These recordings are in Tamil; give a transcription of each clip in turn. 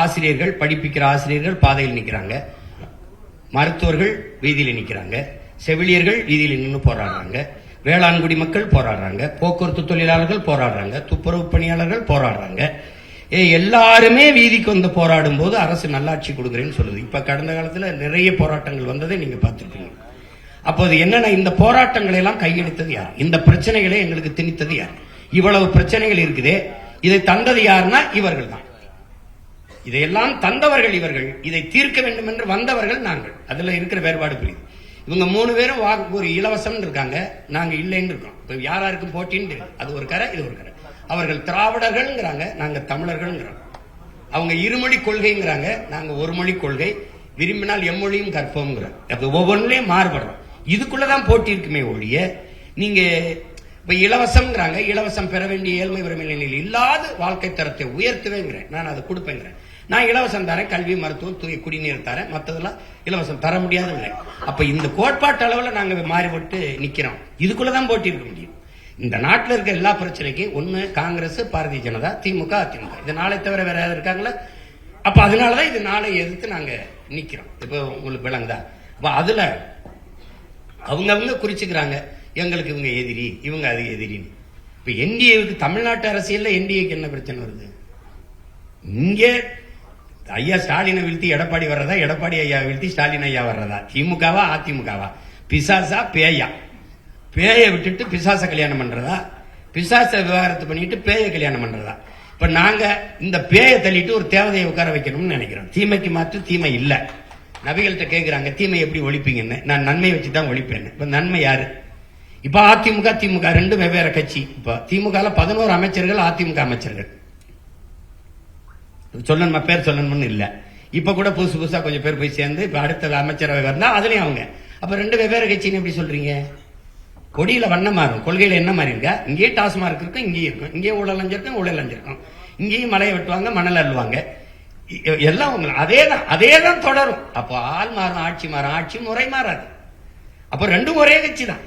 ஆசிரியர்கள், படிப்பிக்கிற ஆசிரியர்கள் பாதையில் நிற்கிறாங்க, மருத்துவர்கள் வீதியில் நிற்கிறாங்க, செவிலியர்கள் வீதியில் நின்று போராடுறாங்க, வேளாண்குடி மக்கள் போராடுறாங்க, போக்குவரத்து தொழிலாளர்கள் போராடுறாங்க, துப்புரவு பணியாளர்கள் போராடுறாங்க. எல்லாருமே வீதிக்கு வந்து போராடும் போது அரசு நல்லாட்சி கொடுக்குறேன்னு சொல்லுது. இப்ப கடந்த காலத்துல நிறைய போராட்டங்கள் வந்ததை நீங்க பார்த்திருப்பீங்க. அப்போது என்னன்னா, இந்த போராட்டங்களை எல்லாம் கையெடுத்தது யார்? இந்த பிரச்சனைகளை எங்களுக்கு திணித்தது யார்? இவ்வளவு பிரச்சனைகள் இருக்குதே, இதை தந்தது யாருன்னா இவர்கள் தான். இதையெல்லாம் தந்தவர்கள் இவர்கள், இதை தீர்க்க வேண்டும் என்று வந்தவர்கள் நாங்கள். அதுல இருக்கிற வேறுபாடு புரியுது. இவங்க 3 பேரும் ஒரு இலவசம் இருக்காங்க, நாங்க இல்லைன்னு இருக்கோம். இப்ப யாராருக்கும் போட்டின்னு அது ஒரு கரை, இது ஒரு கரை. அவர்கள் திராவிடர்கள்ங்கிறாங்க, நாங்க தமிழர்கள்ங்கிறோம். அவங்க இருமொழி கொள்கைங்கிறாங்க, நாங்க ஒரு மொழி கொள்கை, விரும்பினால் எம்மொழியும் கற்போம்ங்கிறோம். அது ஒவ்வொன்றிலையும் மாறுபடுறோம். இதுக்குள்ளதான் போட்டி இருக்குமே ஒழிய, நீங்க இப்ப இலவசம்ங்கிறாங்க, இலவசம் பெற வேண்டிய ஏழ்மை வறுமை நிலையில் இல்லாத வாழ்க்கை தரத்தை உயர்த்துவேங்கிறேன், நான் அதை கொடுப்பேங்கிறேன். நான் இலவசம் தரேன், கல்வி, மருத்துவம், தூய குடிநீர் தரேன், மற்றதெல்லாம் இலவசம் தர முடியாதுங்க. அப்ப இந்த கோட்பாட்டு அளவில் நாங்க மாறுபட்டு நிக்கிறோம். இதுக்குள்ளதான் போட்டி இருக்க முடியும். இந்த நாட்டில் இருக்க எல்லா பிரச்சனைக்கும் ஒண்ணு காங்கிரஸ், பாரதிய ஜனதா, திமுக, அதிமுக, இது நாளை தவிர வேற யாரும் இருக்காங்களா? அப்ப அதனாலதான் இது நாளை எதிர்த்து நாங்க நிக்கிறோம். இப்ப உங்களுக்கு விளங்குதா? அப்ப அதுல அவங்க குறிச்சுக்கிறாங்க, எங்களுக்கு இவங்க எதிரி, இவங்க அது எதிரின்னு. இப்ப என்டிஏவுக்கு தமிழ்நாட்டு அரசியல்ல என்டிஏக்கு என்ன பிரச்சனை வருது? இங்கே ஐயா ஸ்டாலினை வீழ்த்தி எடப்பாடி வர்றதா, எடப்பாடி ஐயா வீழ்த்தி ஸ்டாலின் ஐயா வர்றதா? திமுகவா அதிமுகவா? பிசாசா பேயா? பேயை விட்டுட்டு பிசாச கல்யாணம் பண்றதா? பிசாச விவகாரத்தை பண்ணிட்டு பேயை கல்யாணம் பண்றதா? இப்ப நாங்க இந்த பேயை தள்ளிட்டு ஒரு தேவதையை உட்கார வைக்கணும்னு நினைக்கிறோம். தீமைக்கு மாற்று தீமை இல்ல. நபிகள்கிட்ட கேட்கிறாங்க, தீமை எப்படி ஒழிப்பீங்கன்னு. நான் நன்மையை வச்சுதான் ஒழிப்பேன். இப்ப நன்மை யாரு? இப்ப அதிமுக திமுக ரெண்டு வெவ்வேறு கட்சி. இப்ப திமுக 11 அமைச்சர்கள், அதிமுக அமைச்சர்கள். சொல்லணுமா? பேர் சொல்லணும்னு இல்ல. இப்ப கூட புதுசா கொஞ்சம் பேர் போய் சேர்ந்து இப்ப அடுத்த அமைச்சரவை வந்தா அதுலயும் அவங்க. அப்ப ரெண்டு வெவ்வேறு கட்சின்னு எப்படி சொல்றீங்க? கொடியில வண்ணம் மாறும், கொள்கையில என்ன மாறி இருக்கா? இங்கேயே டாஸ்மார்க் இருக்கும், இங்கேயும் இருக்கும், இங்கேயும் ஊழல் அஞ்சிருக்கும், ஊழல் அஞ்சிருக்கும், இங்கேயும் மலையை வெட்டுவாங்க, மணல் அள்ளுவாங்க, எல்லாம் அதேதான் தொடரும். அப்போ ஆள் மாறும், ஆட்சி மாறும், ஆட்சி முறை மாறாது. அப்ப ரெண்டும் ஒரே கட்சி தான்.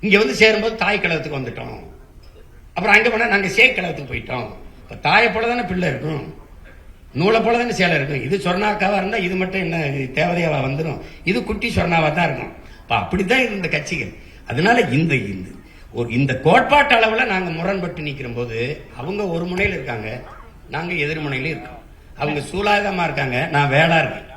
இங்க வந்து சேரும்போது தாய் கழகத்துக்கு வந்துட்டோம், அப்புறம் அங்க போனா நாங்க சேக் கழகத்துக்கு போயிட்டோம். தாயை போலதானே பிள்ளை இருக்கும், நூலை போலதானே சேலை இருக்கும். இது சொர்ணாக்காவா இருந்தா இது மட்டும் என்ன தேவதையாவா வந்துடும்? இது குட்டி சொர்ணாவா தான் இருக்கும். அப்படித்தான் இந்த கட்சிகள். அதனால இந்த கோட்பாட்டு அளவுல நாங்க முரண்பட்டு நிக்கிற போது அவங்க ஒரு முனையில இருக்காங்க, நாங்க எதிர்முனையில இருக்கோம். அவங்க சூலாயுதமா இருக்காங்க, நான் வேளா இருக்கேன்.